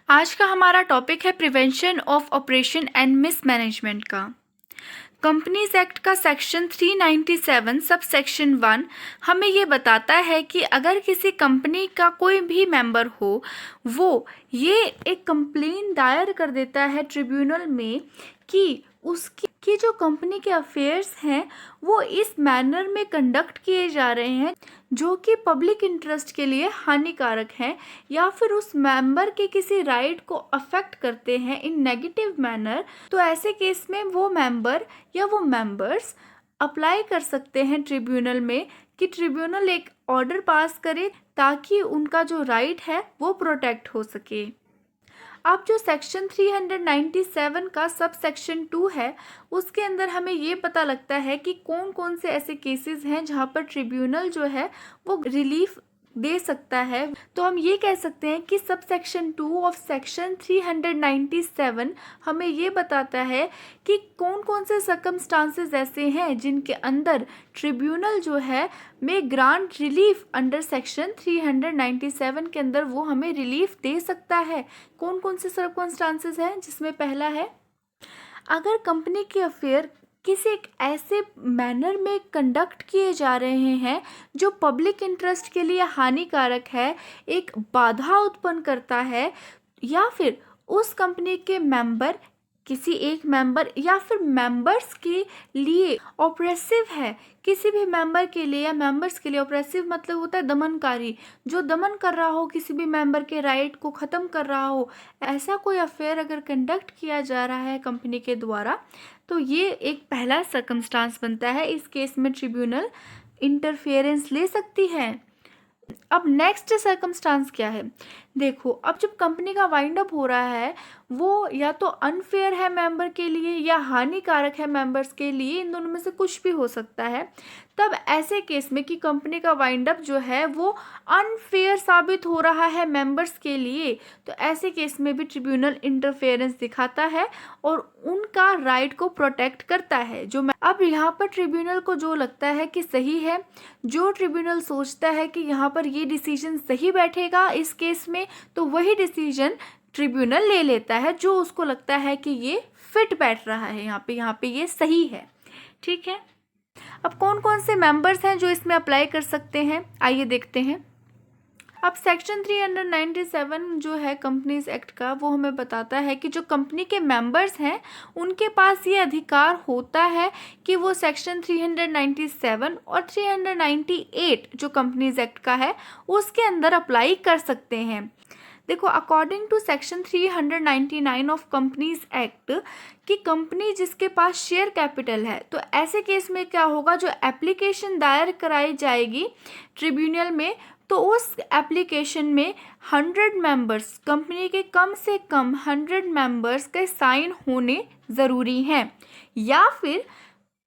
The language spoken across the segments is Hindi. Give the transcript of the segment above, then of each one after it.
आज का हमारा टॉपिक है prevention of operation and mismanagement का। कंपनीज एक्ट का सेक्शन 397 सब सेक्शन 1 हमें ये बताता है कि अगर किसी कंपनी का कोई भी मेंबर हो वो ये एक कंप्लेन दायर कर देता है ट्रिब्यूनल में कि उसकी जो कंपनी के अफेयर्स हैं वो इस मैनर में कंडक्ट किए जा रहे हैं जो कि पब्लिक इंटरेस्ट के लिए हानिकारक हैं या फिर उस मेंबर के किसी राइट को अफेक्ट करते हैं इन नेगेटिव मैनर, तो ऐसे केस में वो मेंबर या वो मेंबर्स अप्लाई कर सकते हैं ट्रिब्यूनल में कि ट्रिब्यूनल एक ऑर्डर पास करे ताकि उनका जो राइट है वो प्रोटेक्ट हो सके। अब जो सेक्शन 397 का सब सेक्शन 2 है उसके अंदर हमें ये पता लगता है कि कौन कौन से ऐसे केसेस हैं जहाँ पर ट्रिब्यूनल जो है वो रिलीफ दे सकता है। तो हम ये कह सकते हैं कि सब सेक्शन 2 ऑफ सेक्शन 397 हमें ये बताता है कि कौन कौन से सर्कमस्टांसेस ऐसे हैं जिनके अंदर ट्रिब्यूनल जो है में ग्रांट रिलीफ अंडर सेक्शन 397 के अंदर वो हमें रिलीफ दे सकता है। कौन कौन से सर्कमस्टांसेस हैं जिसमें पहला है, अगर कंपनी के अफेयर किसी एक ऐसे मैनर में कंडक्ट किए जा रहे हैं जो पब्लिक इंटरेस्ट के लिए हानिकारक है, एक बाधा उत्पन्न करता है, या फिर उस कंपनी के मेंबर किसी एक मेंबर या फिर मेंबर्स के लिए ऑपरेसिव है, किसी भी मेंबर के लिए या मेंबर्स के लिए ऑपरेसिव मतलब होता है दमनकारी, जो दमन कर रहा हो किसी भी मेंबर के राइट को ख़त्म कर रहा हो, ऐसा कोई अफेयर अगर कंडक्ट किया जा रहा है कंपनी के द्वारा तो ये एक पहला सर्कमस्टांस बनता है। इस केस में ट्रिब्यूनल इंटरफेरेंस ले सकती है। अब नेक्स्ट सर्कमस्टांस क्या है, देखो अब जब कंपनी का वाइंड अप हो रहा है वो या तो अनफेयर है मेंबर के लिए या हानिकारक है मेंबर्स के लिए, इन दोनों में से कुछ भी हो सकता है। तब ऐसे केस में कि कंपनी का वाइंड अप जो है वो अनफेयर साबित हो रहा है मेंबर्स के लिए, तो ऐसे केस में भी ट्रिब्यूनल इंटरफेरेंस दिखाता है और उनका राइट को प्रोटेक्ट करता है। अब यहाँ पर ट्रिब्यूनल को जो लगता है कि सही है, जो ट्रिब्यूनल सोचता है कि यहाँ पर ये डिसीजन सही बैठेगा इस केस में, तो वही डिसीजन ट्रिब्यूनल ले लेता है जो उसको लगता है कि ये फिट बैठ रहा है, यहाँ पे ये सही है। ठीक है, अब कौन कौन से मेंबर्स हैं जो इसमें अप्लाई कर सकते हैं, आइए देखते हैं। अब सेक्शन 397 जो है कंपनीज एक्ट का वो हमें बताता है कि जो कंपनी के मेंबर्स हैं उनके पास ये अधिकार होता है कि वो सेक्शन 397 और 398 जो कंपनीज एक्ट का है उसके अंदर अप्लाई कर सकते हैं। देखो according to section 399 of companies act कि कंपनी जिसके पास शेयर कैपिटल है, तो ऐसे केस में क्या होगा, जो एप्लीकेशन दायर कराई जाएगी ट्रिब्यूनल में तो उस एप्लीकेशन में 100 मेंबर्स, कंपनी के कम से कम 100 मेंबर्स के साइन होने ज़रूरी हैं, या फिर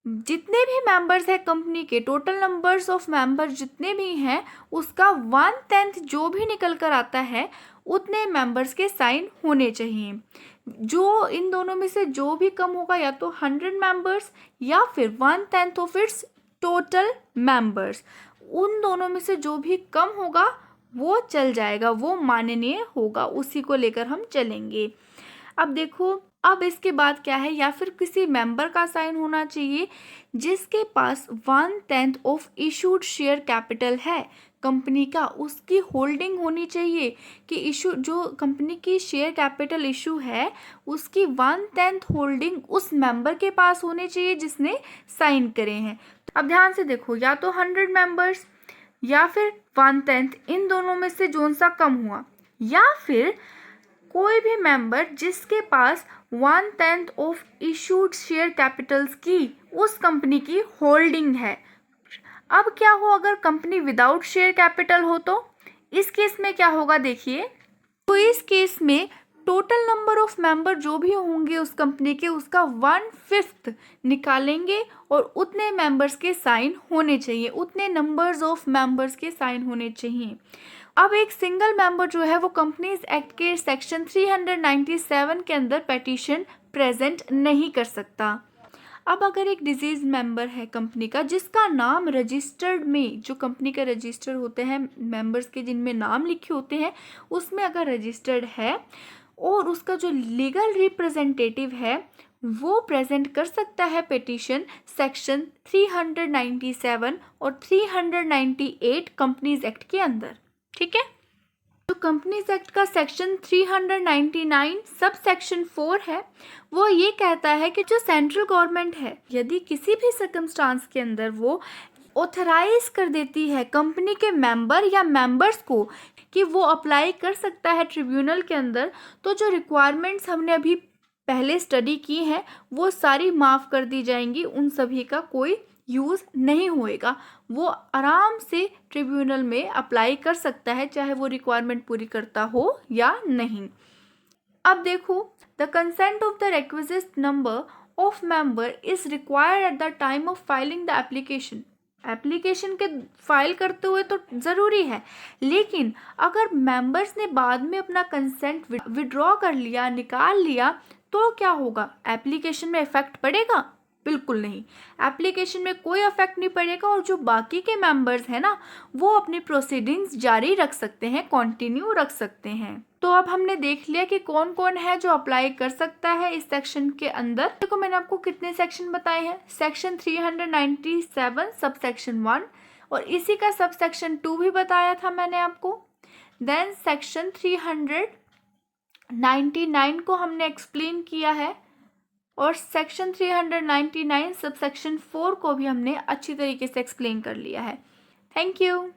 जितने भी मेंबर्स हैं कंपनी के, टोटल नंबर्स ऑफ मेंबर्स जितने भी हैं उसका 1/10 जो भी निकल कर आता है उतने मेंबर्स के साइन होने चाहिए। जो इन दोनों में से जो भी कम होगा या तो 100 मेंबर्स या फिर 1/10 ऑफ इट्स टोटल मेंबर्स, उन दोनों में से जो भी कम होगा वो चल जाएगा, वो माननीय होगा, उसी को लेकर हम चलेंगे। अब देखो अब इसके बाद क्या है, या फिर किसी मेंबर का साइन होना चाहिए जिसके पास 1/10 ऑफ इशूड शेयर कैपिटल है कंपनी का, उसकी होल्डिंग होनी चाहिए कि इशू जो कंपनी की शेयर कैपिटल इशू है उसकी 1/10 होल्डिंग उस मेंबर के पास होनी चाहिए जिसने साइन करे हैं। अब ध्यान से देखो, या तो 100 मेंबर्स या फिर 1/10, इन दोनों में से जोन सा कम हुआ, या फिर कोई भी मेंबर जिसके पास 1/10 ऑफ इशूड शेयर कैपिटल्स की उस कंपनी की होल्डिंग है। अब क्या हो अगर कंपनी विदाउट शेयर कैपिटल हो, तो इस केस में क्या होगा देखिए, तो इस केस में टोटल नंबर ऑफ मेंबर जो भी होंगे उस कंपनी के उसका 1/5 निकालेंगे और उतने मेंबर्स के साइन होने चाहिए, उतने नंबर्स ऑफ मेंबर्स के साइन होने चाहिए। अब एक सिंगल मेंबर जो है वो कंपनीज एक्ट के सेक्शन 397 के अंदर पेटिशन प्रेजेंट नहीं कर सकता। अब अगर एक डिजीज मेंबर है कंपनी का जिसका नाम रजिस्टर्ड में, जो कंपनी का रजिस्टर होते हैं मेंबर्स के जिनमें नाम लिखे होते हैं उसमें अगर रजिस्टर्ड है, और उसका जो लीगल रिप्रेजेंटेटिव है वो प्रेजेंट कर सकता है पिटीशन सेक्शन 397 और 398 कंपनीज एक्ट के अंदर। ठीक है, जो कंपनीज एक्ट का सेक्शन 399 सब सेक्शन 4 है वो ये कहता है कि जो सेंट्रल गवर्नमेंट है यदि किसी भी सर्कमस्टांस के अंदर वो ऑथराइज कर देती है कंपनी के मेंबर या मेंबर्स को कि वो अप्लाई कर सकता है ट्रिब्यूनल के अंदर, तो जो रिक्वायरमेंट्स हमने अभी पहले स्टडी की हैं वो सारी माफ़ कर दी जाएंगी, उन सभी का कोई यूज़ नहीं होएगा। वो आराम से ट्रिब्यूनल में अप्लाई कर सकता है चाहे वो रिक्वायरमेंट पूरी करता हो या नहीं। अब देखो, the consent of the requisite number of member is required at the time of filing the application. Application के फाइल करते हुए तो ज़रूरी है, लेकिन अगर मेंबर्स ने बाद में अपना कंसेंट विड्रॉ कर लिया, निकाल लिया, तो क्या होगा? एप्लीकेशन में इफेक्ट पड़ेगा? बिल्कुल नहीं, एप्लीकेशन में कोई इफेक्ट नहीं पड़ेगा और जो बाकी के मेंबर्स हैं ना वो अपनी प्रोसीडिंग्स जारी रख सकते हैं, कंटिन्यू रख सकते हैं। तो अब हमने देख लिया कि कौन कौन है जो अप्लाई कर सकता है इस सेक्शन के अंदर। देखो मैंने आपको कितने सेक्शन बताए हैं, सेक्शन 397 सब सेक्शन 1 और इसी का सब सेक्शन 2 भी बताया था मैंने आपको। देन सेक्शन 399 को हमने एक्सप्लेन किया है और सेक्शन 399 सब सेक्शन 4 को भी हमने अच्छी तरीके से एक्सप्लेन कर लिया है। Thank you.